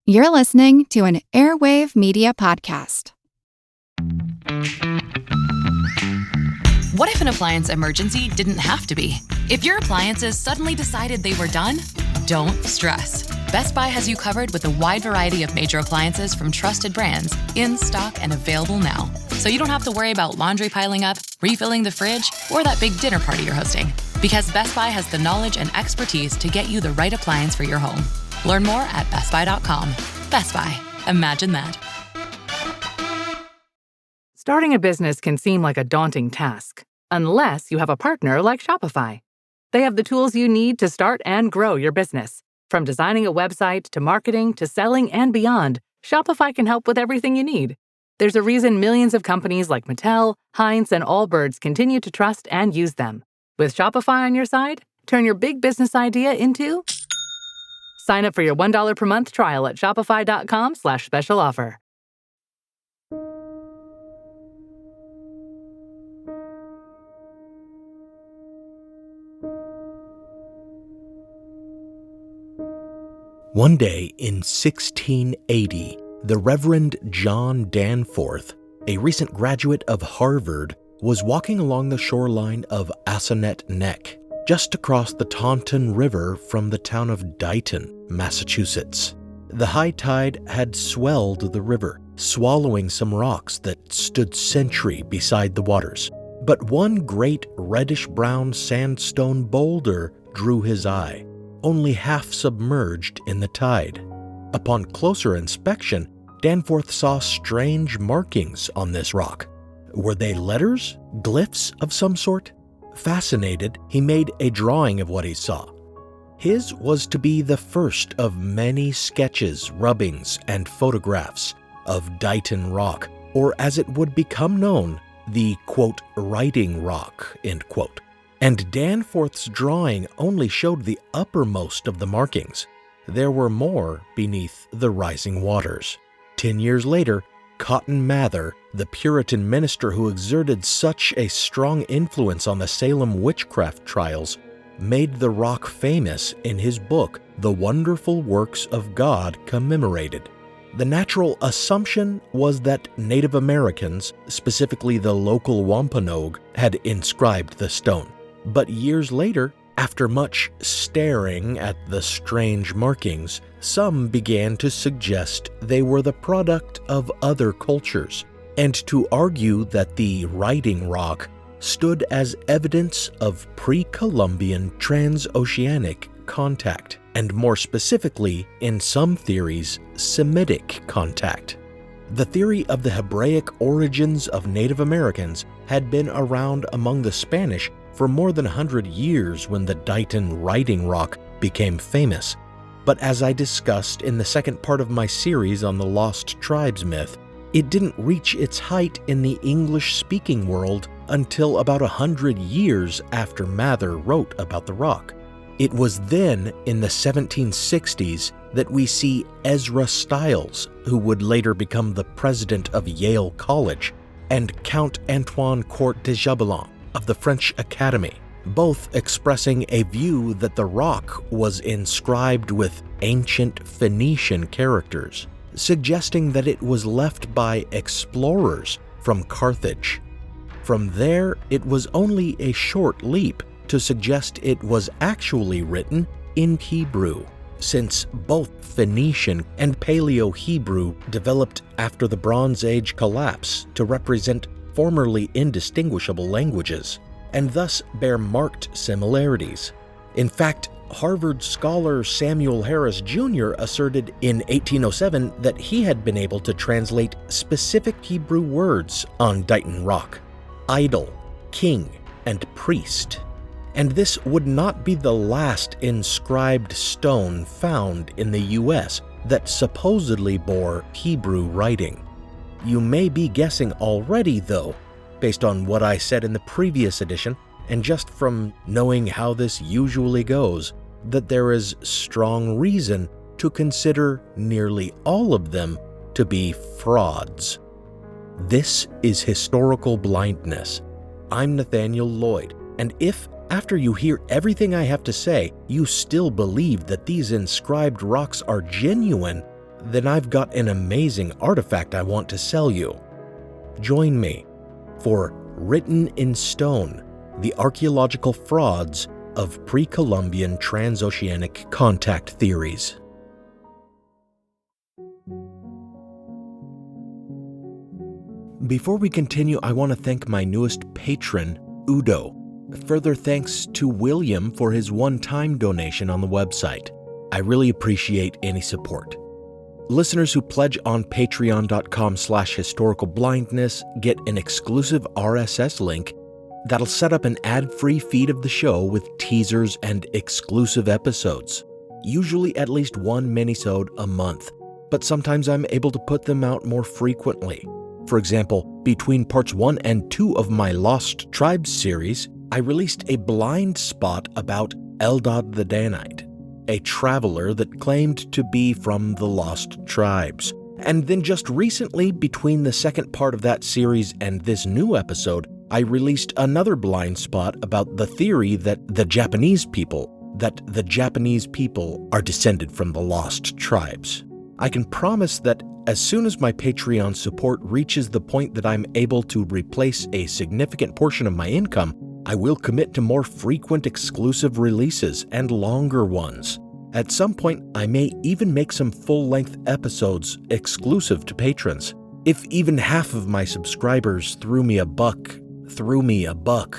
You're listening to an Airwave Media Podcast. What if an appliance emergency didn't have to be? If your appliances suddenly decided they were done, don't stress. Best Buy has you covered with a wide variety of major appliances from trusted brands, in stock and available now. So you don't have to worry about laundry piling up, refilling the fridge, or that big dinner party you're hosting. Because Best Buy has the knowledge and expertise to get you the right appliance for your home. Learn more at bestbuy.com. Best Buy. Imagine that. Starting a business can seem like a daunting task, unless you have a partner like Shopify. They have the tools you need to start and grow your business. From designing a website to marketing to selling and beyond, Shopify can help with everything you need. There's a reason millions of companies like Mattel, Heinz, and Allbirds continue to trust and use them. With Shopify on your side, turn your big business idea into... Sign up for your $1 per month trial at shopify.com/special offer. One day in 1680, the Reverend John Danforth, a recent graduate of Harvard, was walking along the shoreline of Assonet Neck, just across the Taunton River from the town of Dighton, Massachusetts. The high tide had swelled the river, swallowing some rocks that stood sentry beside the waters. But one great reddish-brown sandstone boulder drew his eye, only half submerged in the tide. Upon closer inspection, Danforth saw strange markings on this rock. Were they letters? Glyphs of some sort? Fascinated, he made a drawing of what he saw. His was to be the first of many sketches, rubbings, and photographs of Dighton Rock, or as it would become known, the, quote, writing rock, end quote. And Danforth's drawing only showed the uppermost of the markings. There were more beneath the rising waters. 10 years later, Cotton Mather, the Puritan minister who exerted such a strong influence on the Salem witchcraft trials, made the rock famous in his book, The Wonderful Works of God Commemorated. The natural assumption was that Native Americans, specifically the local Wampanoag, had inscribed the stone. But years later, after much staring at the strange markings, some began to suggest they were the product of other cultures, and to argue that the writing rock stood as evidence of pre-Columbian Trans-Oceanic Contact, and more specifically, in some theories, Semitic contact. The theory of the Hebraic origins of Native Americans had been around among the Spanish for more than 100 years when the Dighton writing rock became famous. But as I discussed in the second part of my series on the Lost Tribes myth, it didn't reach its height in the English-speaking world until about 100 years after Mather wrote about the rock. It was then, in the 1760s, that we see Ezra Stiles, who would later become the president of Yale College, and Count Antoine Court de Jabelin of the French Academy, both expressing a view that the rock was inscribed with ancient Phoenician characters, suggesting that it was left by explorers from Carthage. From there, it was only a short leap to suggest it was actually written in Hebrew, since both Phoenician and Paleo-Hebrew developed after the Bronze Age collapse to represent formerly indistinguishable languages, and thus bear marked similarities. In fact, Harvard scholar Samuel Harris Jr. asserted in 1807 that he had been able to translate specific Hebrew words on Dighton Rock: idol, king, and priest. And this would not be the last inscribed stone found in the U.S. that supposedly bore Hebrew writing. You may be guessing already, though, based on what I said in the previous edition, and just from knowing how this usually goes, that there is strong reason to consider nearly all of them to be frauds. This is Historical Blindness. I'm Nathaniel Lloyd, and if, after you hear everything I have to say, you still believe that these inscribed rocks are genuine, then I've got an amazing artifact I want to sell you. Join me for Written in Stone, the Archaeological Frauds of Pre-Columbian Trans-Oceanic Contact Theories. Before we continue, I want to thank my newest patron, Udo. Further thanks to William for his one-time donation on the website. I really appreciate any support. Listeners who pledge on patreon.com/historicalblindness get an exclusive RSS link that'll set up an ad-free feed of the show with teasers and exclusive episodes, usually at least one minisode a month, but sometimes I'm able to put them out more frequently. For example, between parts 1 and 2 of my Lost Tribes series, I released a blind spot about Eldad the Danite, a traveler that claimed to be from the Lost Tribes. And then just recently, between the second part of that series and this new episode, I released another blind spot about the theory that the Japanese people are descended from the Lost Tribes. I can promise that as soon as my Patreon support reaches the point that I'm able to replace a significant portion of my income, I will commit to more frequent exclusive releases and longer ones. At some point, I may even make some full-length episodes exclusive to patrons. If even half of my subscribers threw me a buck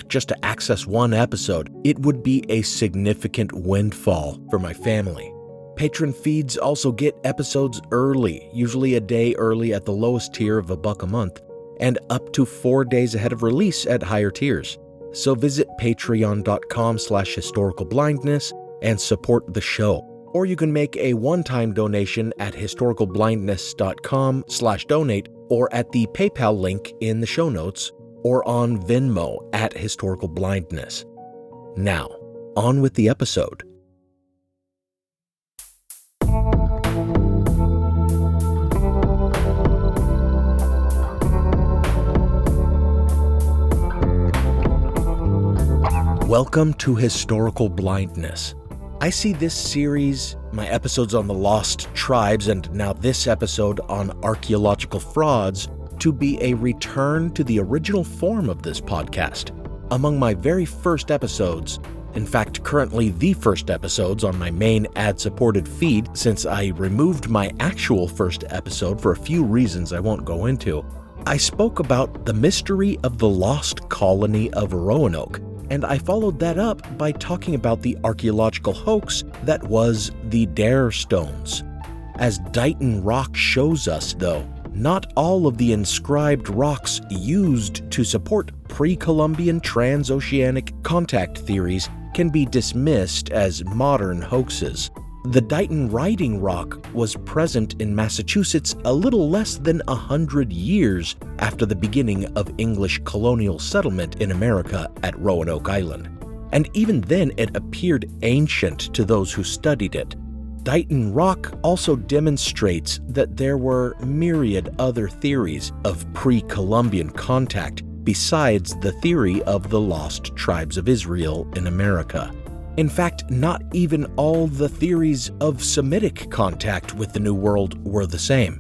just to access one episode, it would be a significant windfall for my family. Patron feeds also get episodes early, usually a day early at the lowest tier of $1 a month, and up to 4 days ahead of release at higher tiers. So visit patreon.com/historicalblindness and support the show. Or you can make a one-time donation at historicalblindness.com/donate or at the PayPal link in the show notes or on Venmo at historicalblindness. Now, on with the episode. Welcome to Historical Blindness. I see this series, my episodes on the Lost Tribes, and now this episode on archaeological frauds, to be a return to the original form of this podcast. Among my very first episodes, in fact, currently the first episodes on my main ad-supported feed, since I removed my actual first episode for a few reasons I won't go into, I spoke about the mystery of the lost colony of Roanoke, and I followed that up by talking about the archaeological hoax that was the Dare Stones. As Dighton Rock shows us, though, not all of the inscribed rocks used to support pre-Columbian Trans-Oceanic Contact theories can be dismissed as modern hoaxes. The Dighton Writing Rock was present in Massachusetts a little less than 100 years after the beginning of English colonial settlement in America at Roanoke Island. And even then it appeared ancient to those who studied it. Dighton Rock also demonstrates that there were myriad other theories of pre-Columbian contact besides the theory of the lost tribes of Israel in America. In fact, not even all the theories of Semitic contact with the New World were the same.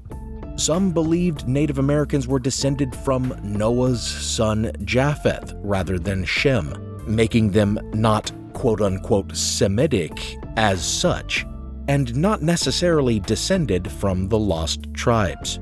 Some believed Native Americans were descended from Noah's son Japheth rather than Shem, making them not quote-unquote Semitic as such, and not necessarily descended from the lost tribes.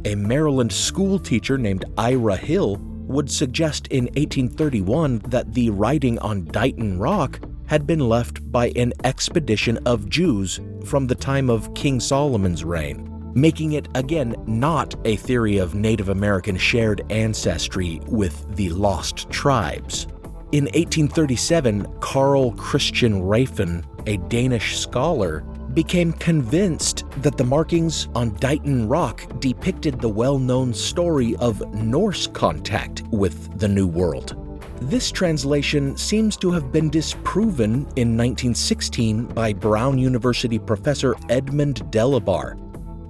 A Maryland school teacher named Ira Hill would suggest in 1831 that the writing on Dighton Rock had been left by an expedition of Jews from the time of King Solomon's reign, making it again not a theory of Native American shared ancestry with the lost tribes. In 1837, Carl Christian Raffen, a Danish scholar, became convinced that the markings on Dighton Rock depicted the well-known story of Norse contact with the New World. This translation seems to have been disproven in 1916 by Brown University professor Edmund Delabar,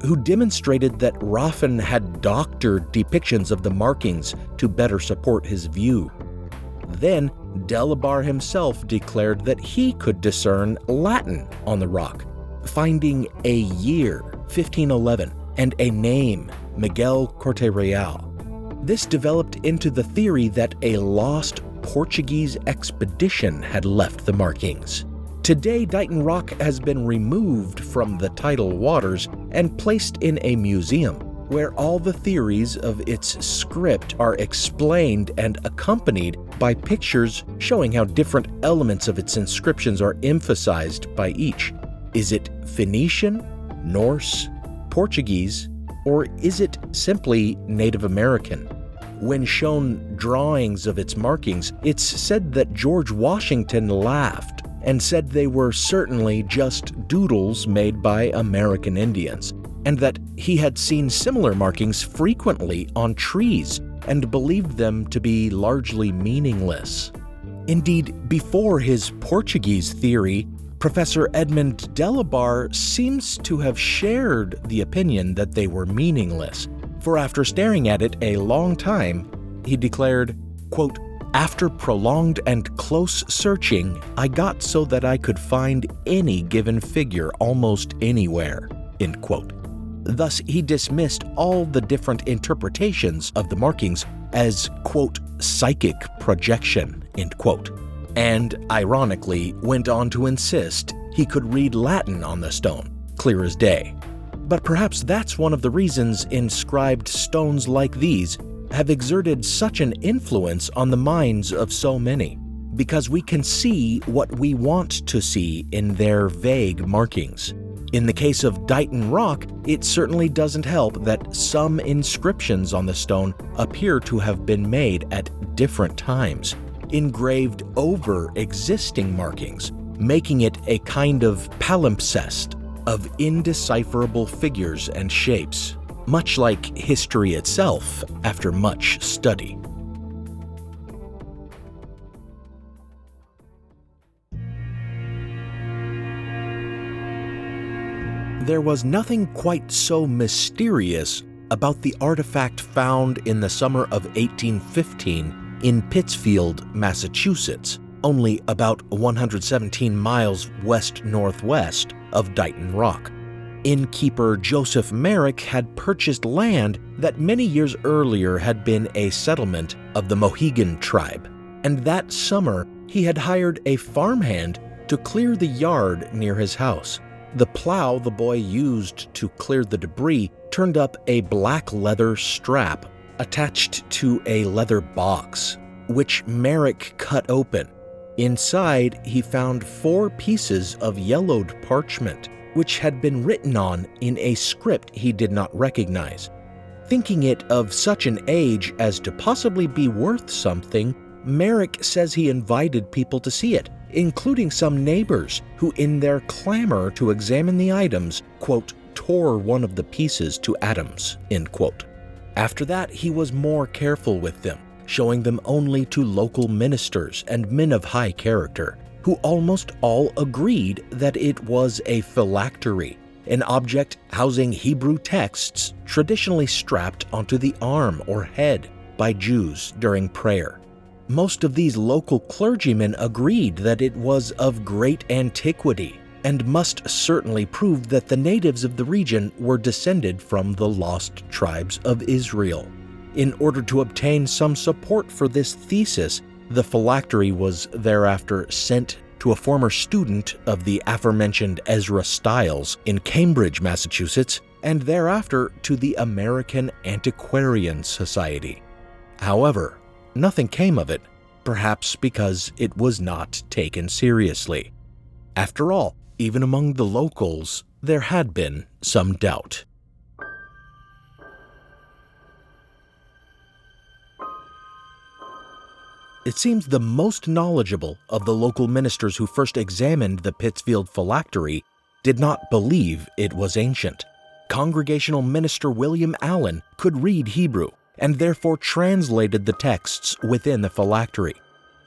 who demonstrated that Raffen had doctored depictions of the markings to better support his view. Then, Delabar himself declared that he could discern Latin on the rock, finding a year 1511, and a name, Miguel Corte Real. This developed into the theory that a lost Portuguese expedition had left the markings. Today, Dighton Rock has been removed from the tidal waters and placed in a museum, where all the theories of its script are explained and accompanied by pictures showing how different elements of its inscriptions are emphasized by each. Is it Phoenician, Norse, Portuguese, or is it simply Native American? When shown drawings of its markings, it's said that George Washington laughed and said they were certainly just doodles made by American Indians, and that he had seen similar markings frequently on trees and believed them to be largely meaningless. Indeed, before his Portuguese theory, Professor Edmund Delabarre seems to have shared the opinion that they were meaningless, for after staring at it a long time, he declared, quote, "After prolonged and close searching, I got so that I could find any given figure almost anywhere," end quote. Thus, he dismissed all the different interpretations of the markings as, quote, "psychic projection," end quote, and, ironically, went on to insist he could read Latin on the stone, clear as day. But perhaps that's one of the reasons inscribed stones like these have exerted such an influence on the minds of so many, because we can see what we want to see in their vague markings. In the case of Dighton Rock, it certainly doesn't help that some inscriptions on the stone appear to have been made at different times, engraved over existing markings, making it a kind of palimpsest of indecipherable figures and shapes, much like history itself after much study. There was nothing quite so mysterious about the artifact found in the summer of 1815 in Pittsfield, Massachusetts, only about 117 miles west-northwest of Dighton Rock. Innkeeper Joseph Merrick had purchased land that many years earlier had been a settlement of the Mohegan tribe, and that summer he had hired a farmhand to clear the yard near his house. The plow the boy used to clear the debris turned up a black leather strap attached to a leather box, which Merrick cut open. Inside, he found 4 pieces of yellowed parchment, which had been written on in a script he did not recognize. Thinking it of such an age as to possibly be worth something, Merrick says he invited people to see it, including some neighbors who, in their clamor to examine the items, quote, tore one of the pieces to atoms, end quote. After that, he was more careful with them, showing them only to local ministers and men of high character, who almost all agreed that it was a phylactery, an object housing Hebrew texts traditionally strapped onto the arm or head by Jews during prayer. Most of these local clergymen agreed that it was of great antiquity and must certainly prove that the natives of the region were descended from the lost tribes of Israel. In order to obtain some support for this thesis, the phylactery was thereafter sent to a former student of the aforementioned Ezra Stiles in Cambridge, Massachusetts, and thereafter to the American Antiquarian Society. However, nothing came of it, perhaps because it was not taken seriously. After all, even among the locals, there had been some doubt. It seems the most knowledgeable of the local ministers who first examined the Pittsfield phylactery did not believe it was ancient. Congregational minister William Allen could read Hebrew and therefore translated the texts within the phylactery,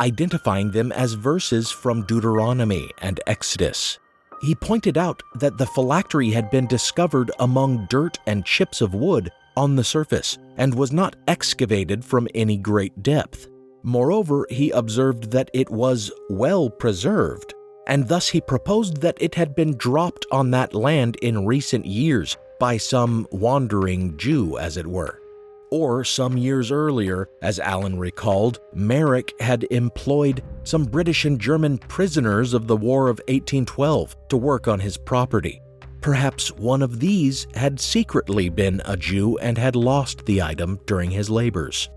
identifying them as verses from Deuteronomy and Exodus. He pointed out that the phylactery had been discovered among dirt and chips of wood on the surface and was not excavated from any great depth. Moreover, he observed that it was well preserved, and thus he proposed that it had been dropped on that land in recent years by some wandering Jew, as it were. Or some years earlier, as Allen recalled, Merrick had employed some British and German prisoners of the War of 1812 to work on his property. Perhaps one of these had secretly been a Jew and had lost the item during his labors.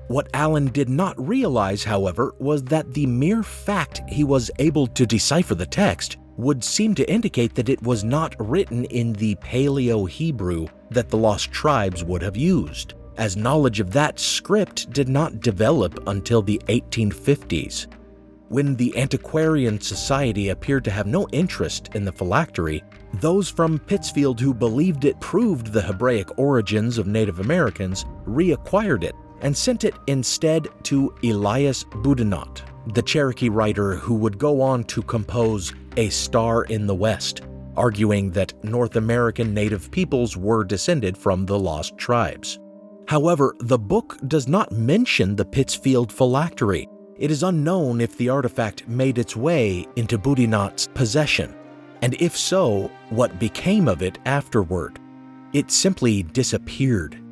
What Allen did not realize, however, was that the mere fact he was able to decipher the text would seem to indicate that it was not written in the Paleo-Hebrew that the lost tribes would have used, as knowledge of that script did not develop until the 1850s. When the Antiquarian Society appeared to have no interest in the phylactery, those from Pittsfield who believed it proved the Hebraic origins of Native Americans reacquired it and sent it instead to Elias Boudinot, the Cherokee writer who would go on to compose A Star in the West, arguing that North American native peoples were descended from the lost tribes. However, the book does not mention the Pittsfield phylactery. It is unknown if the artifact made its way into Boudinot's possession, and if so, what became of it afterward. It simply disappeared.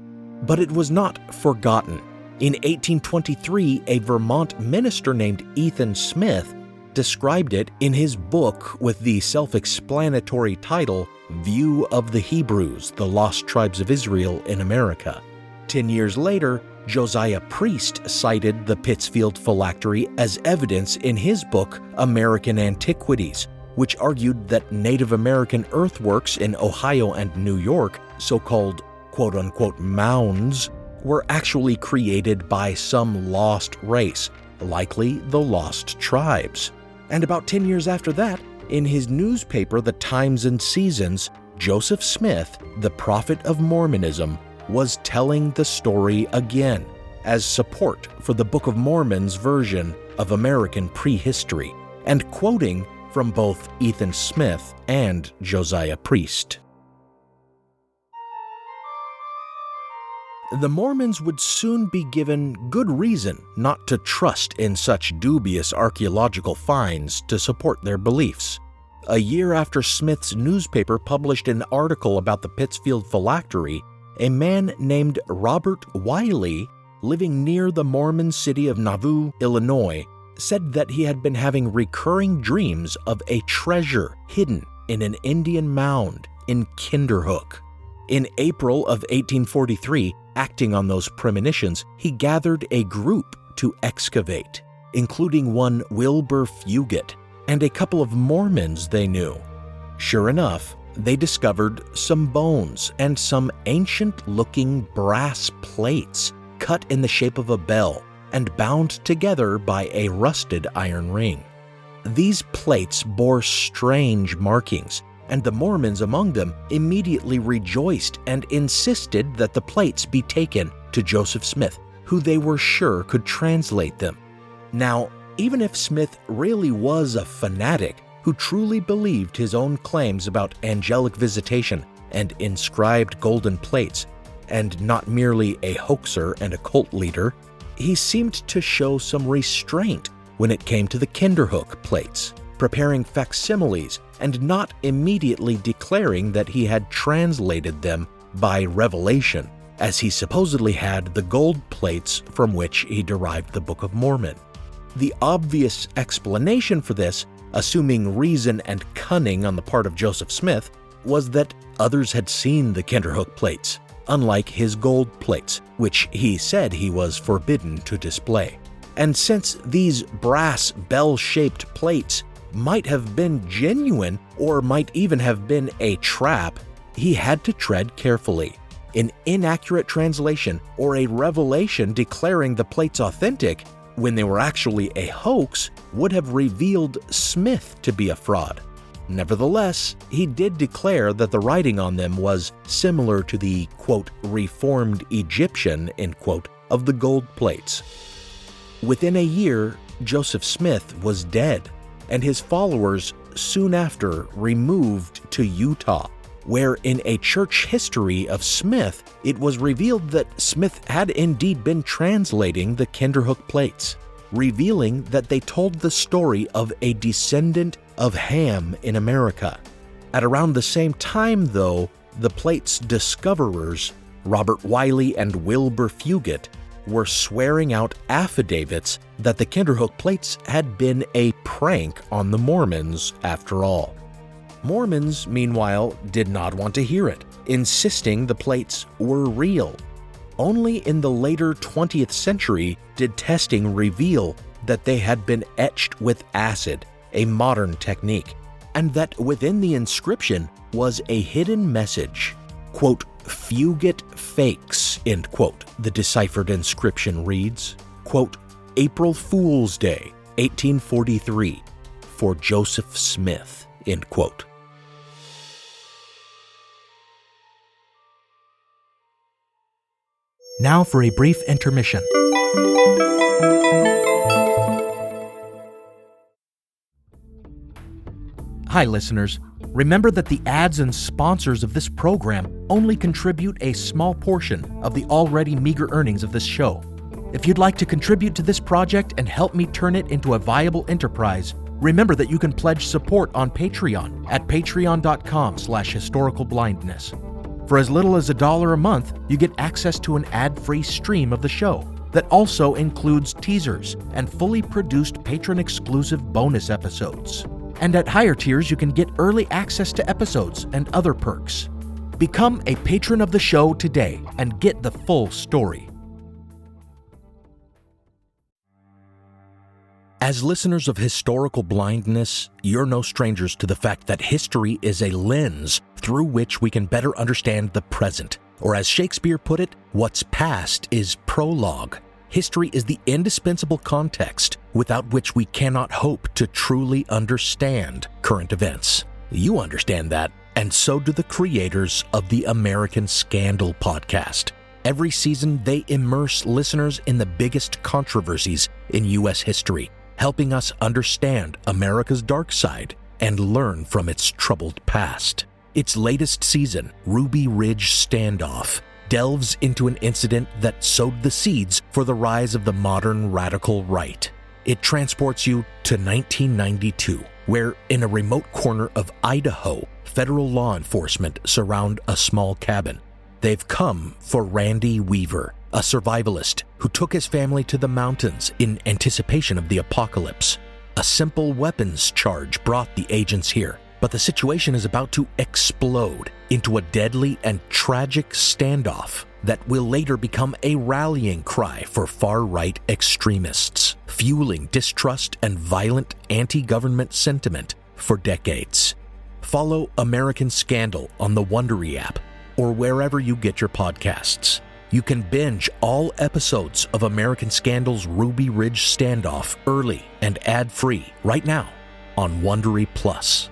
But it was not forgotten. In 1823, a Vermont minister named Ethan Smith described it in his book with the self-explanatory title, View of the Hebrews, the Lost Tribes of Israel in America. 10 years later, Josiah Priest cited the Pittsfield phylactery as evidence in his book, American Antiquities, which argued that Native American earthworks in Ohio and New York, so-called quote-unquote mounds, were actually created by some lost race, likely the lost tribes. And about 10 years after that, in his newspaper, The Times and Seasons, Joseph Smith, the prophet of Mormonism, was telling the story again as support for the Book of Mormon's version of American prehistory, and quoting from both Ethan Smith and Josiah Priest. The Mormons would soon be given good reason not to trust in such dubious archaeological finds to support their beliefs. A year after Smith's newspaper published an article about the Pittsfield phylactery, a man named Robert Wiley, living near the Mormon city of Nauvoo, Illinois, said that he had been having recurring dreams of a treasure hidden in an Indian mound in Kinderhook. In April of 1843, acting on those premonitions, he gathered a group to excavate, including one Wilbur Fugit and a couple of Mormons they knew. Sure enough, they discovered some bones and some ancient-looking brass plates cut in the shape of a bell and bound together by a rusted iron ring. These plates bore strange markings, and the Mormons among them immediately rejoiced and insisted that the plates be taken to Joseph Smith, who they were sure could translate them. Now, even if Smith really was a fanatic who truly believed his own claims about angelic visitation and inscribed golden plates, and not merely a hoaxer and a cult leader, he seemed to show some restraint when it came to the Kinderhook plates, preparing facsimiles and not immediately declaring that he had translated them by revelation, as he supposedly had the gold plates from which he derived the Book of Mormon. The obvious explanation for this, assuming reason and cunning on the part of Joseph Smith, was that others had seen the Kinderhook plates, unlike his gold plates, which he said he was forbidden to display. And since these brass bell-shaped plates might have been genuine or might even have been a trap, he had to tread carefully. An inaccurate translation or a revelation declaring the plates authentic when they were actually a hoax would have revealed Smith to be a fraud. Nevertheless, he did declare that the writing on them was similar to the, quote, reformed Egyptian, end quote, of the gold plates. Within a year, Joseph Smith was dead, and his followers soon after removed to Utah, where in a church history of Smith, it was revealed that Smith had indeed been translating the Kinderhook plates, revealing that they told the story of a descendant of Ham in America. At around the same time, though, the plate's discoverers, Robert Wiley and Wilbur Fugit, were swearing out affidavits that the Kinderhook plates had been a prank on the Mormons after all. Mormons, meanwhile, did not want to hear it, insisting the plates were real. Only in the later 20th century did testing reveal that they had been etched with acid, a modern technique, and that within the inscription was a hidden message. Quote, "Fugit fakes," end quote, the deciphered inscription reads. Quote, "April Fool's Day, 1843, for Joseph Smith," end quote. Now for a brief intermission. Hi, listeners. Remember that the ads and sponsors of this program only contribute a small portion of the already meager earnings of this show. If you'd like to contribute to this project and help me turn it into a viable enterprise, remember that you can pledge support on Patreon at patreon.com/historicalblindness. For as little as $1 a month, you get access to an ad-free stream of the show that also includes teasers and fully produced patron-exclusive bonus episodes. And at higher tiers, you can get early access to episodes and other perks. Become a patron of the show today and get the full story. As listeners of Historical Blindness, you're no strangers to the fact that history is a lens through which we can better understand the present. Or as Shakespeare put it, what's past is prologue. History is the indispensable context without which we cannot hope to truly understand current events. You understand that, and so do the creators of the American Scandal podcast. Every season, they immerse listeners in the biggest controversies in U.S. history, helping us understand America's dark side and learn from its troubled past. Its latest season, Ruby Ridge Standoff, delves into an incident that sowed the seeds for the rise of the modern radical right. It transports you to 1992, where in a remote corner of Idaho, federal law enforcement surround a small cabin. They've come for Randy Weaver, a survivalist who took his family to the mountains in anticipation of the apocalypse. A simple weapons charge brought the agents here, but the situation is about to explode into a deadly and tragic standoff that will later become a rallying cry for far-right extremists, fueling distrust and violent anti-government sentiment for decades. Follow American Scandal on the Wondery app or wherever you get your podcasts. You can binge all episodes of American Scandal's Ruby Ridge Standoff early and ad-free right now on Wondery Plus.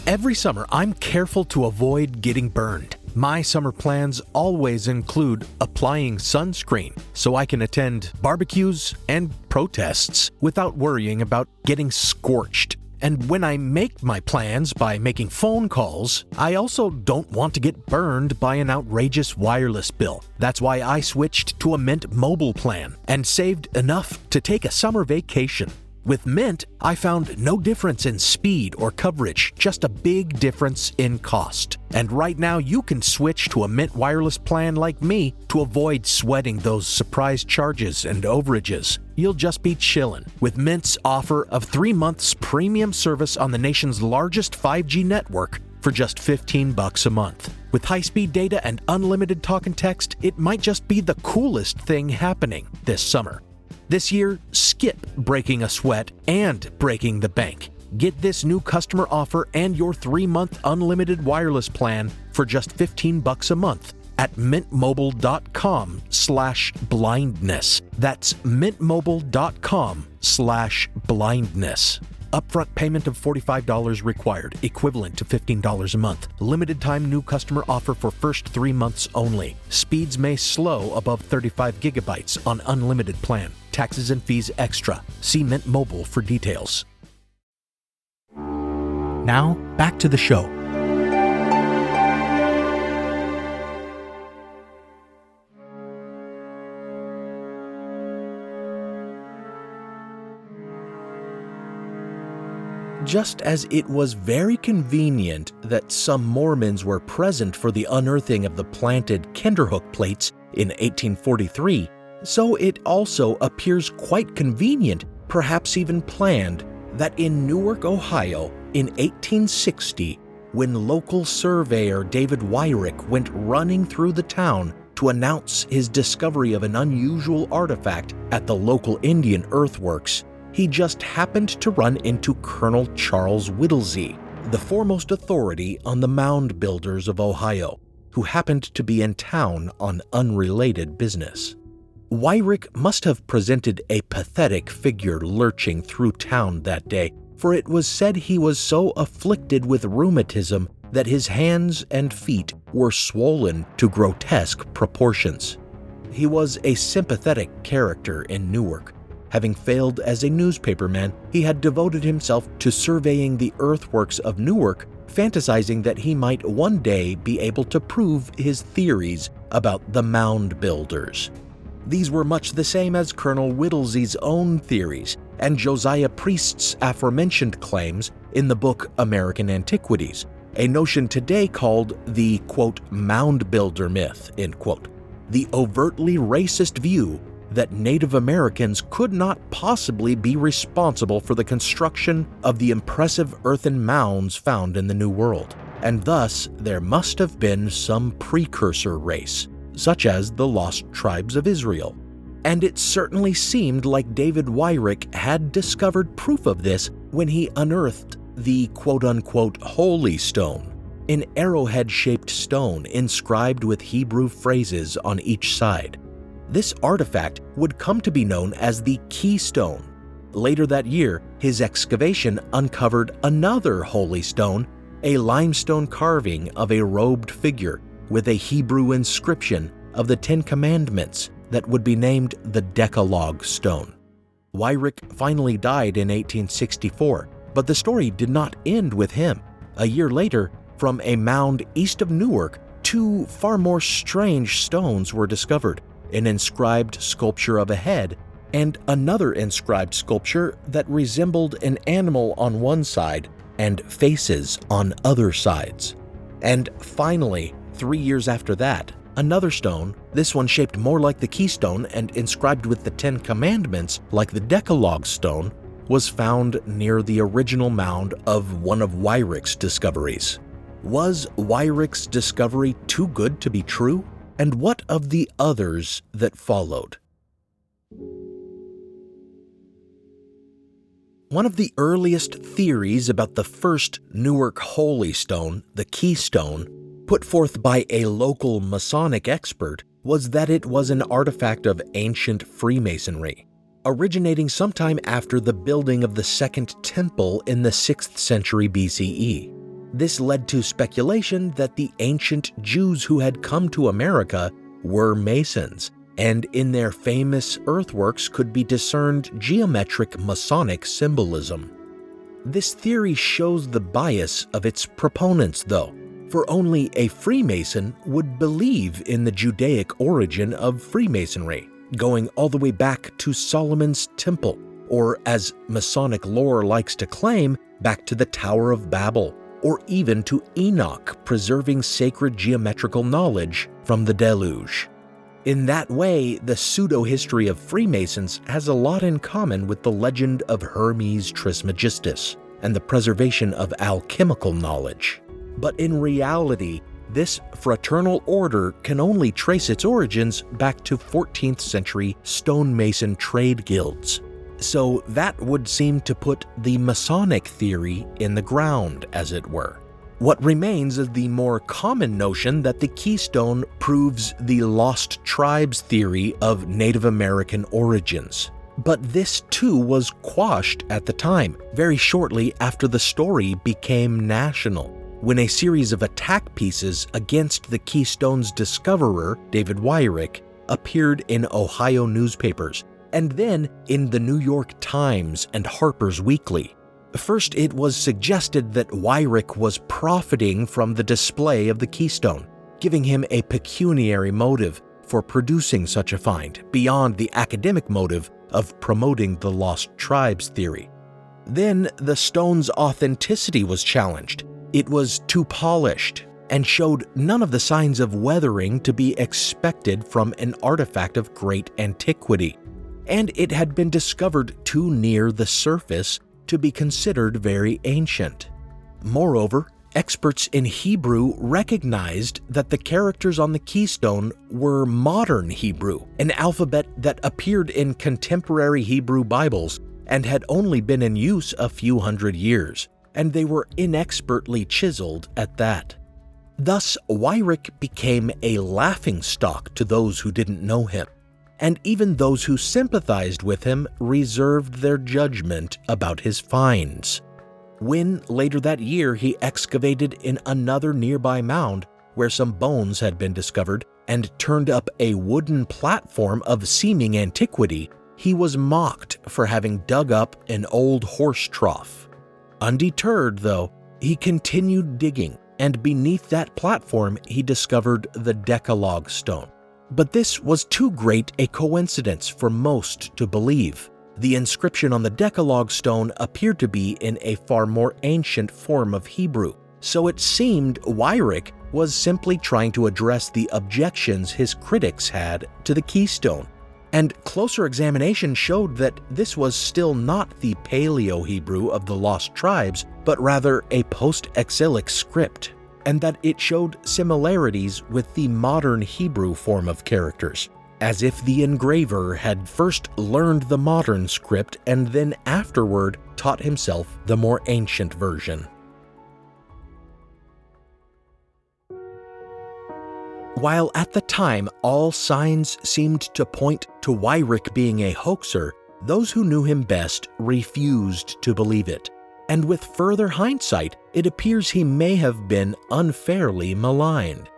Every summer, I'm careful to avoid getting burned. My summer plans always include applying sunscreen so I can attend barbecues and protests without worrying about getting scorched. And when I make my plans by making phone calls, I also don't want to get burned by an outrageous wireless bill. That's why I switched to a Mint Mobile plan and saved enough to take a summer vacation. With Mint, I found no difference in speed or coverage, just a big difference in cost. And right now, you can switch to a Mint wireless plan like me to avoid sweating those surprise charges and overages. You'll just be chillin' with Mint's offer of 3 months premium service on the nation's largest 5G network for just $15 a month. With high-speed data and unlimited talk and text, it might just be the coolest thing happening this summer. This year, skip breaking a sweat and breaking the bank. Get this new customer offer and your 3-month unlimited wireless plan for just $15 a month at mintmobile.com/blindness. That's mintmobile.com/blindness. Upfront payment of $45 required, equivalent to $15 a month. Limited time new customer offer for first 3 months only. Speeds may slow above 35 gigabytes on unlimited plan. Taxes and fees extra. See Mint Mobile for details. Now, back to the show. just as it was very convenient that some Mormons were present for the unearthing of the planted Kinderhook plates in 1843, so it also appears quite convenient, perhaps even planned, that in Newark, Ohio, in 1860, when local surveyor David Wyrick went running through the town to announce his discovery of an unusual artifact at the local Indian earthworks, he just happened to run into Colonel Charles Whittlesey, the foremost authority on the mound builders of Ohio, who happened to be in town on unrelated business. Wyrick must have presented a pathetic figure lurching through town that day, for it was said he was so afflicted with rheumatism that his hands and feet were swollen to grotesque proportions. He was a sympathetic character in Newark. Having failed as a newspaperman, he had devoted himself to surveying the earthworks of Newark, fantasizing that he might one day be able to prove his theories about the mound builders. These were much the same as Colonel Whittlesey's own theories and Josiah Priest's aforementioned claims in the book American Antiquities, a notion today called the, quote, Mound Builder Myth, end quote, the overtly racist view that Native Americans could not possibly be responsible for the construction of the impressive earthen mounds found in the New World, and thus there must have been some precursor race, such as the lost tribes of Israel. And it certainly seemed like David Wyrick had discovered proof of this when he unearthed the quote-unquote Holy Stone, an arrowhead-shaped stone inscribed with Hebrew phrases on each side. This artifact would come to be known as the Keystone. Later that year, his excavation uncovered another holy stone, a limestone carving of a robed figure with a Hebrew inscription of the Ten Commandments that would be named the Decalogue Stone. Wyrick finally died in 1864, but the story did not end with him. A year later, from a mound east of Newark, two far more strange stones were discovered: an inscribed sculpture of a head and another inscribed sculpture that resembled an animal on one side and faces on other sides. And finally, 3 years after that, another stone, this one shaped more like the Keystone and inscribed with the Ten Commandments like the Decalogue Stone, was found near the original mound of one of Wyrick's discoveries. Was Wyrick's discovery too good to be true? And what of the others that followed? One of the earliest theories about the first Newark Holy Stone, the Keystone, put forth by a local Masonic expert, was that it was an artifact of ancient Freemasonry, originating sometime after the building of the Second Temple in the 6th century BCE. This led to speculation that the ancient Jews who had come to America were Masons, and in their famous earthworks could be discerned geometric Masonic symbolism. This theory shows the bias of its proponents, though, for only a Freemason would believe in the Judaic origin of Freemasonry, going all the way back to Solomon's Temple, or as Masonic lore likes to claim, back to the Tower of Babel, or even to Enoch preserving sacred geometrical knowledge from the deluge. In that way, the pseudo-history of Freemasons has a lot in common with the legend of Hermes Trismegistus and the preservation of alchemical knowledge. But in reality, this fraternal order can only trace its origins back to 14th century stonemason trade guilds. So that would seem to put the Masonic theory in the ground, as it were. What remains is the more common notion that the Keystone proves the lost tribes theory of Native American origins. But this too was quashed at the time, very shortly after the story became national, when a series of attack pieces against the Keystone's discoverer, David Wyrick, appeared in Ohio newspapers, and then in the New York Times and Harper's Weekly. First, it was suggested that Wyrick was profiting from the display of the Keystone, giving him a pecuniary motive for producing such a find, beyond the academic motive of promoting the lost tribes theory. Then the stone's authenticity was challenged. It was too polished and showed none of the signs of weathering to be expected from an artifact of great antiquity, and it had been discovered too near the surface to be considered very ancient. Moreover, experts in Hebrew recognized that the characters on the keystone were modern Hebrew, an alphabet that appeared in contemporary Hebrew Bibles and had only been in use a few hundred years, and they were inexpertly chiseled at that. Thus, Weyrich became a laughingstock to those who didn't know him, and even those who sympathized with him reserved their judgment about his finds. When, later that year, he excavated in another nearby mound where some bones had been discovered and turned up a wooden platform of seeming antiquity, he was mocked for having dug up an old horse trough. Undeterred, though, he continued digging, and beneath that platform he discovered the Decalogue stone. But this was too great a coincidence for most to believe. The inscription on the Decalogue stone appeared to be in a far more ancient form of Hebrew, so it seemed Weyrich was simply trying to address the objections his critics had to the keystone. And closer examination showed that this was still not the Paleo-Hebrew of the Lost Tribes, but rather a post-exilic script, and that it showed similarities with the modern Hebrew form of characters, as if the engraver had first learned the modern script and then afterward taught himself the more ancient version. While at the time all signs seemed to point to Weyrich being a hoaxer, those who knew him best refused to believe it. And with further hindsight, it appears he may have been unfairly maligned.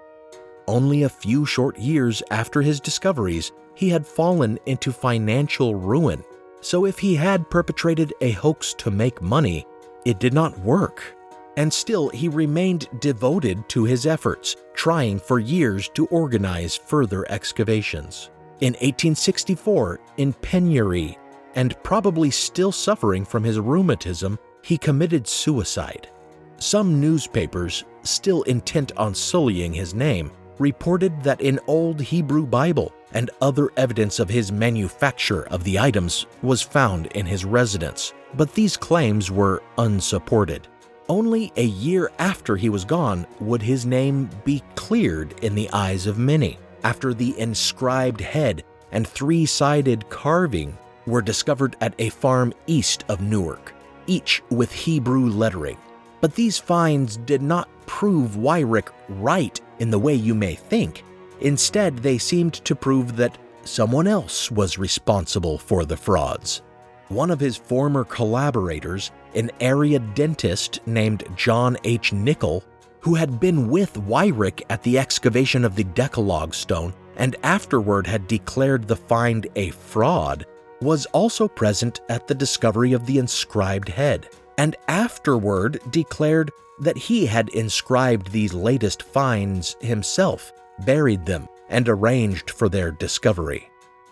Only a few short years after his discoveries, he had fallen into financial ruin. So if he had perpetrated a hoax to make money, it did not work. And still, he remained devoted to his efforts, trying for years to organize further excavations. In 1864, in penury, and probably still suffering from his rheumatism, he committed suicide. Some newspapers, still intent on sullying his name, reported that an old Hebrew Bible and other evidence of his manufacture of the items was found in his residence, but these claims were unsupported. Only a year after he was gone would his name be cleared in the eyes of many, after the inscribed head and three-sided carving were discovered at a farm east of Newark, each with Hebrew lettering. But these finds did not prove Weyrich right in the way you may think. Instead, they seemed to prove that someone else was responsible for the frauds. One of his former collaborators, an area dentist named John H. Nickel, who had been with Weyrich at the excavation of the Decalogue stone and afterward had declared the find a fraud, was also present at the discovery of the inscribed head, and afterward declared that he had inscribed these latest finds himself, buried them, and arranged for their discovery.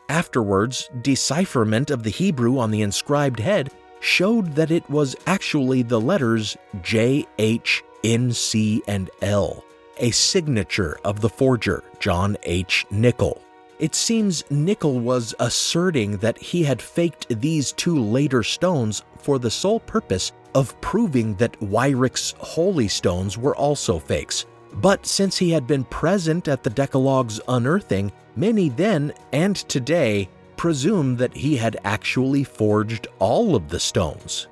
Afterwards, decipherment of the Hebrew on the inscribed head showed that it was actually the letters J, H, N, C, and L, a signature of the forger, John H. Nickel. It seems Nickel was asserting that he had faked these two later stones for the sole purpose of proving that Weyrich's holy stones were also fakes. But since he had been present at the Decalogue's unearthing, many then and today presume that he had actually forged all of the stones.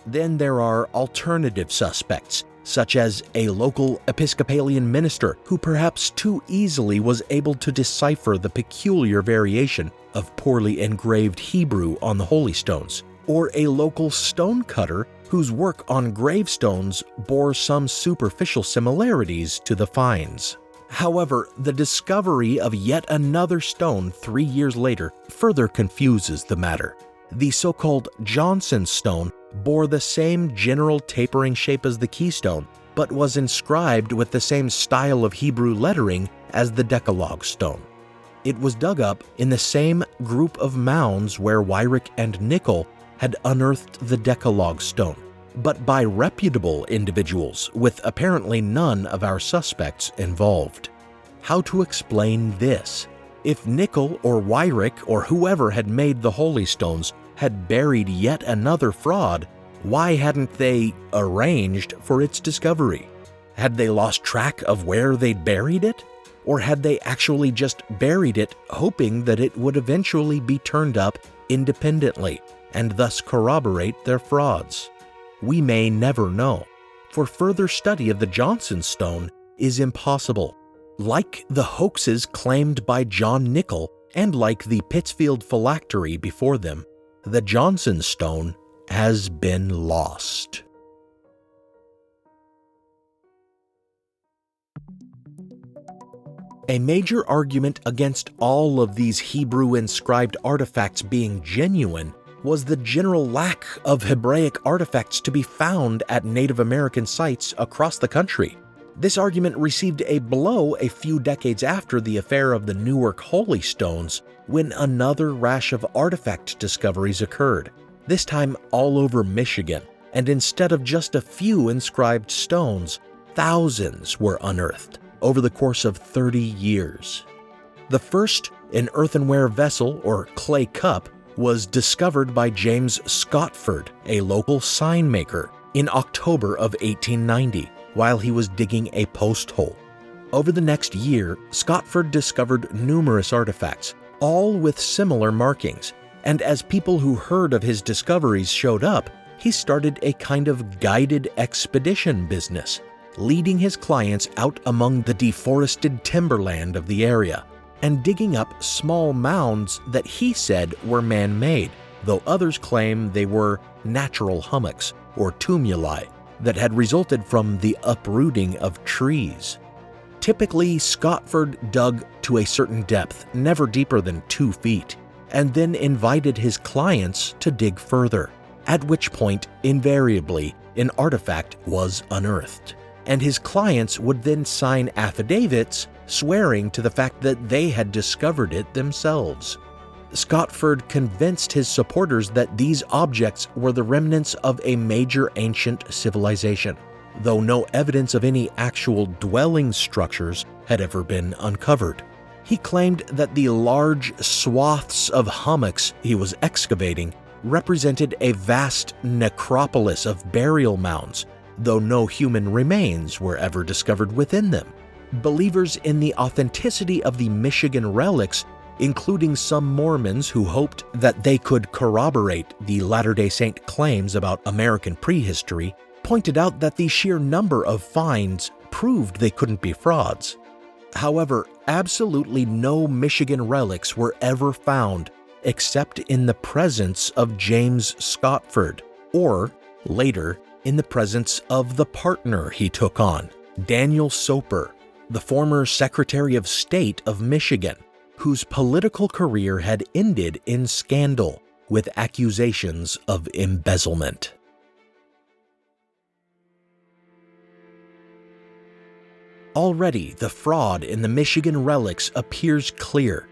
Then there are alternative suspects, such as a local Episcopalian minister who perhaps too easily was able to decipher the peculiar variation of poorly engraved Hebrew on the holy stones, or a local stonecutter whose work on gravestones bore some superficial similarities to the finds. However, the discovery of yet another stone 3 years later further confuses the matter. The so-called Johnson stone bore the same general tapering shape as the keystone, but was inscribed with the same style of Hebrew lettering as the Decalogue stone. It was dug up in the same group of mounds where Weyrich and Nickel had unearthed the Decalogue stone, but by reputable individuals with apparently none of our suspects involved. How to explain this? If Nickel or Wyrick or whoever had made the Holy Stones had buried yet another fraud, why hadn't they arranged for its discovery? Had they lost track of where they'd buried it? Or had they actually just buried it hoping that it would eventually be turned up independently and thus corroborate their frauds? We may never know, for further study of the Johnson stone is impossible. Like the hoaxes claimed by John Nickel and like the Pittsfield phylactery before them, the Johnson stone has been lost. A major argument against all of these Hebrew-inscribed artifacts being genuine was the general lack of Hebraic artifacts to be found at Native American sites across the country. This argument received a blow a few decades after the affair of the Newark Holy Stones, when another rash of artifact discoveries occurred, this time all over Michigan, and instead of just a few inscribed stones, thousands were unearthed over the course of 30 years. The first, an earthenware vessel or clay cup, was discovered by James Scotford, a local sign maker, in October of 1890, while he was digging a post hole. Over the next year, Scotford discovered numerous artifacts, all with similar markings, and as people who heard of his discoveries showed up, he started a kind of guided expedition business, leading his clients out among the deforested timberland of the area and digging up small mounds that he said were man-made, though others claim they were natural hummocks or tumuli that had resulted from the uprooting of trees. Typically, Scotford dug to a certain depth, never deeper than 2 feet, and then invited his clients to dig further, at which point, invariably, an artifact was unearthed, and his clients would then sign affidavits swearing to the fact that they had discovered it themselves. Scotford convinced his supporters that these objects were the remnants of a major ancient civilization, though no evidence of any actual dwelling structures had ever been uncovered. He claimed that the large swaths of hummocks he was excavating represented a vast necropolis of burial mounds, though no human remains were ever discovered within them. Believers in the authenticity of the Michigan relics, including some Mormons who hoped that they could corroborate the Latter-day Saint claims about American prehistory, pointed out that the sheer number of finds proved they couldn't be frauds. However, absolutely no Michigan relics were ever found except in the presence of James Scotford, or, later, in the presence of the partner he took on, Daniel Soper, the former Secretary of State of Michigan, whose political career had ended in scandal with accusations of embezzlement. Already, the fraud in the Michigan relics appears clear.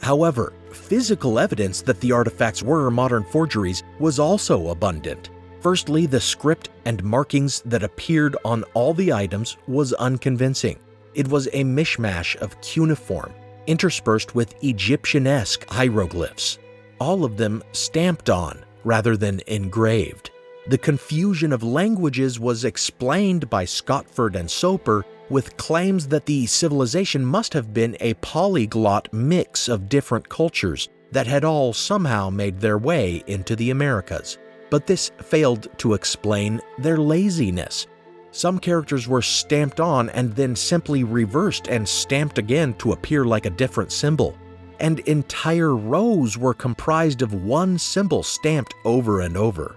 However, physical evidence that the artifacts were modern forgeries was also abundant. Firstly, the script and markings that appeared on all the items was unconvincing. It was a mishmash of cuneiform, interspersed with Egyptian-esque hieroglyphs, all of them stamped on rather than engraved. The confusion of languages was explained by Scotford and Soper with claims that the civilization must have been a polyglot mix of different cultures that had all somehow made their way into the Americas. But this failed to explain their laziness. Some characters were stamped on and then simply reversed and stamped again to appear like a different symbol. And entire rows were comprised of one symbol stamped over and over.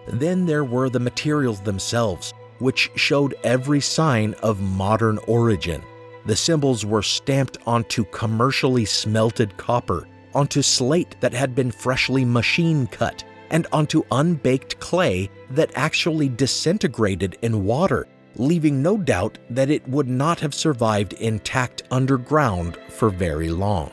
Then there were the materials themselves, which showed every sign of modern origin. The symbols were stamped onto commercially smelted copper, onto slate that had been freshly machine cut, and onto unbaked clay that actually disintegrated in water, leaving no doubt that it would not have survived intact underground for very long.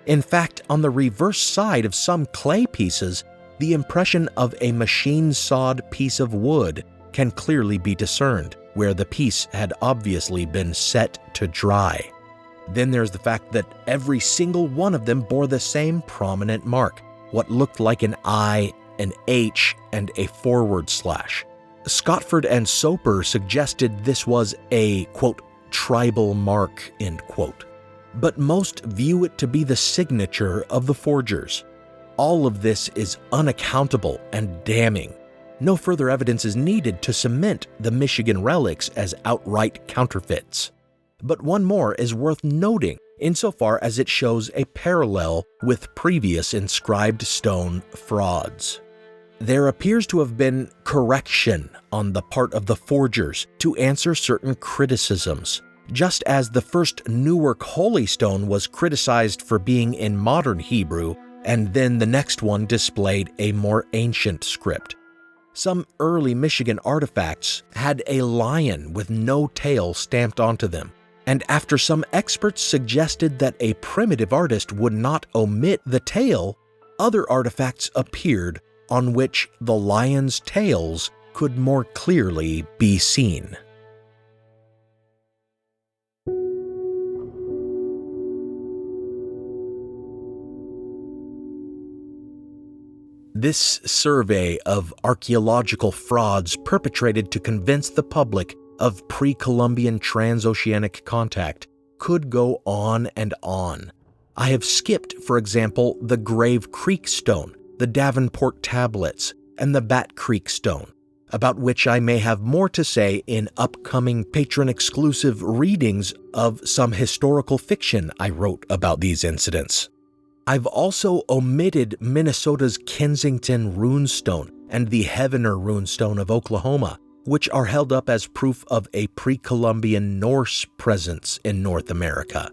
In fact, on the reverse side of some clay pieces, the impression of a machine-sawed piece of wood can clearly be discerned, where the piece had obviously been set to dry. Then there's the fact that every single one of them bore the same prominent mark, what looked like an I, an H, and a forward slash. Scotford and Soper suggested this was a, quote, tribal mark, end quote. But most view it to be the signature of the forgers. All of this is unaccountable and damning. No further evidence is needed to cement the Michigan relics as outright counterfeits. But one more is worth noting insofar as it shows a parallel with previous inscribed stone frauds. There appears to have been correction on the part of the forgers to answer certain criticisms, just as the first Newark Holy Stone was criticized for being in modern Hebrew, and then the next one displayed a more ancient script. Some early Michigan artifacts had a lion with no tail stamped onto them, and after some experts suggested that a primitive artist would not omit the tail, other artifacts appeared on which the lion's tails could more clearly be seen. This survey of archaeological frauds perpetrated to convince the public of pre-Columbian Trans-Oceanic Contact could go on and on. I have skipped, for example, the Grave Creek Stone, the Davenport Tablets, and the Bat Creek Stone, about which I may have more to say in upcoming patron-exclusive readings of some historical fiction I wrote about these incidents. I've also omitted Minnesota's Kensington Runestone and the Heavener Runestone of Oklahoma, which are held up as proof of a pre-Columbian Norse presence in North America.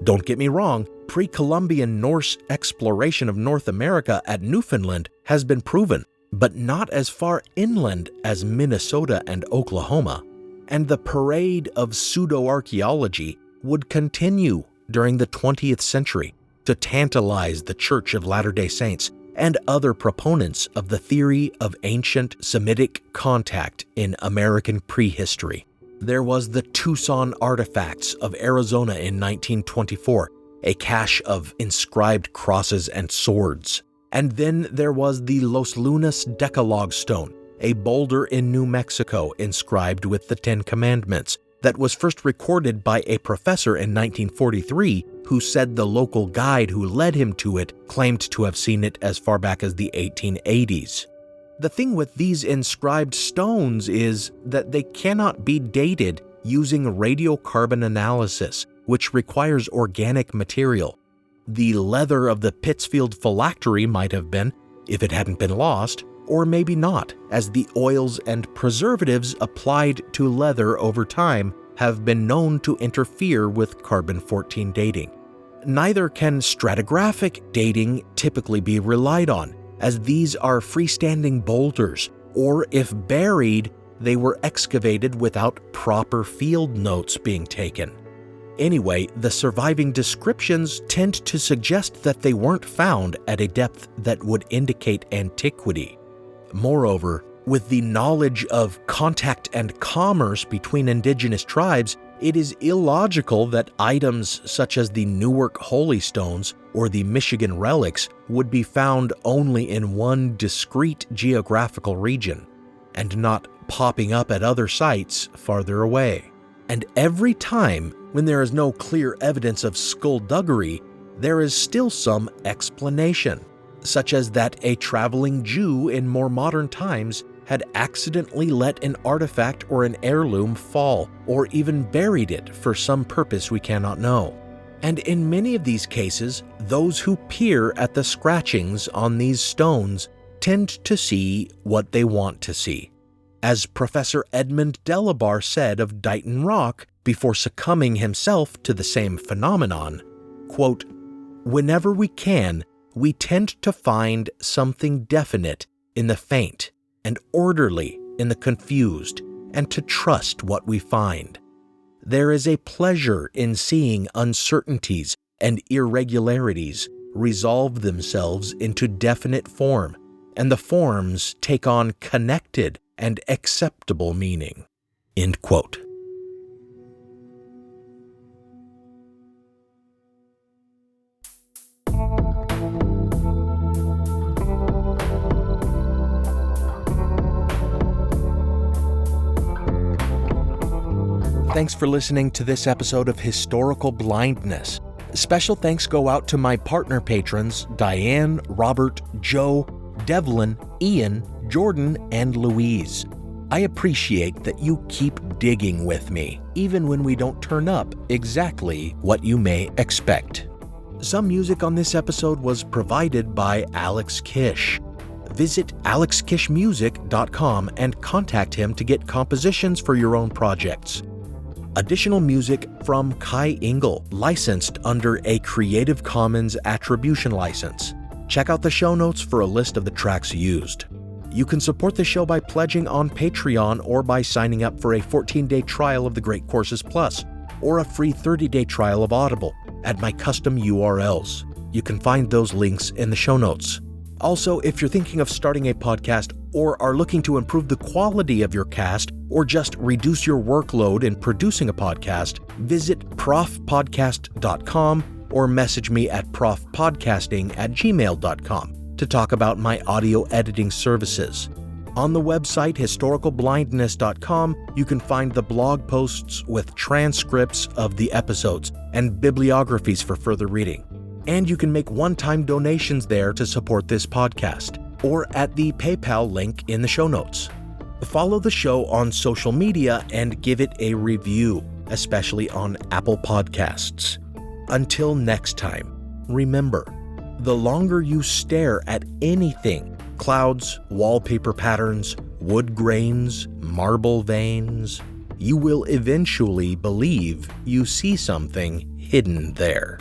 Don't get me wrong, pre-Columbian Norse exploration of North America at Newfoundland has been proven, but not as far inland as Minnesota and Oklahoma. And the parade of pseudo-archaeology would continue during the 20th century to tantalize the Church of Latter-day Saints and other proponents of the theory of ancient Semitic contact in American prehistory. There was the Tucson Artifacts of Arizona in 1924, a cache of inscribed crosses and swords. And then there was the Los Lunas Decalogue Stone, a boulder in New Mexico inscribed with the Ten Commandments, that was first recorded by a professor in 1943 who said the local guide who led him to it claimed to have seen it as far back as the 1880s. The thing with these inscribed stones is that they cannot be dated using radiocarbon analysis, which requires organic material. The leather of the Pittsfield phylactery might have been, if it hadn't been lost, or maybe not, as the oils and preservatives applied to leather over time have been known to interfere with carbon-14 dating. Neither can stratigraphic dating typically be relied on, as these are freestanding boulders, or if buried, they were excavated without proper field notes being taken. Anyway, the surviving descriptions tend to suggest that they weren't found at a depth that would indicate antiquity. Moreover, with the knowledge of contact and commerce between indigenous tribes, it is illogical that items such as the Newark Holy Stones or the Michigan relics would be found only in one discrete geographical region, and not popping up at other sites farther away. And every time when there is no clear evidence of skullduggery, there is still some explanation, such as that a traveling Jew in more modern times had accidentally let an artifact or an heirloom fall, or even buried it for some purpose we cannot know. And in many of these cases, those who peer at the scratchings on these stones tend to see what they want to see. As Professor Edmund Delabar said of Dighton Rock before succumbing himself to the same phenomenon, quote, "Whenever we can, we tend to find something definite in the faint and orderly in the confused, and to trust what we find. There is a pleasure in seeing uncertainties and irregularities resolve themselves into definite form, and the forms take on connected and acceptable meaning." End quote. Thanks for listening to this episode of Historical Blindness. Special thanks go out to my partner patrons, Diane, Robert, Joe, Devlin, Ian, Jordan, and Louise. I appreciate that you keep digging with me, even when we don't turn up exactly what you may expect. Some music on this episode was provided by Alex Kish. Visit alexkishmusic.com and contact him to get compositions for your own projects. Additional music from Kai Engel, licensed under a Creative Commons Attribution license. Check out the show notes for a list of the tracks used. You can support the show by pledging on Patreon or by signing up for a 14-day trial of the Great Courses Plus, or a free 30-day trial of Audible at my custom URLs. You can find those links in the show notes. Also, if you're thinking of starting a podcast or are looking to improve the quality of your cast or just reduce your workload in producing a podcast, visit profpodcast.com or message me at profpodcasting@gmail.com to talk about my audio editing services. On the website historicalblindness.com, you can find the blog posts with transcripts of the episodes and bibliographies for further reading. And you can make one-time donations there to support this podcast, or at the PayPal link in the show notes. Follow the show on social media and give it a review, especially on Apple Podcasts. Until next time, remember, the longer you stare at anything, clouds, wallpaper patterns, wood grains, marble veins, you will eventually believe you see something hidden there.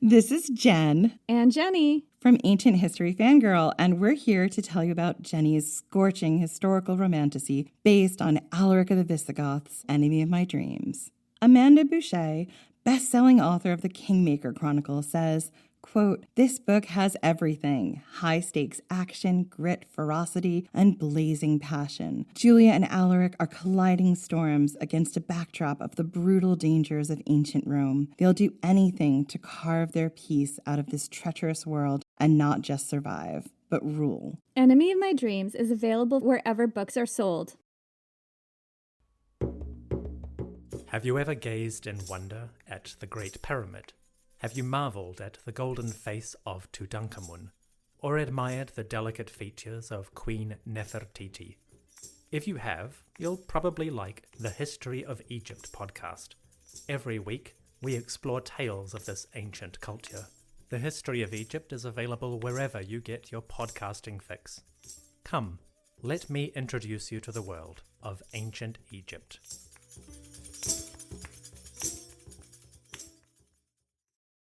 This is Jen and Jenny from Ancient History Fangirl, and we're here to tell you about Jenny's scorching historical romantasy based on Alaric of the Visigoths' Enemy of My Dreams. Amanda Boucher, best-selling author of the Kingmaker Chronicle, says, quote, "This book has everything: high-stakes action, grit, ferocity, and blazing passion. Julia and Alaric are colliding storms against a backdrop of the brutal dangers of ancient Rome. They'll do anything to carve their piece out of this treacherous world and not just survive, but rule." Enemy of My Dreams is available wherever books are sold. Have you ever gazed in wonder at the Great Pyramid? Have you marveled at the golden face of Tutankhamun, or admired the delicate features of Queen Nefertiti? If you have, you'll probably like the History of Egypt podcast. Every week, we explore tales of this ancient culture. The History of Egypt is available wherever you get your podcasting fix. Come, let me introduce you to the world of ancient Egypt.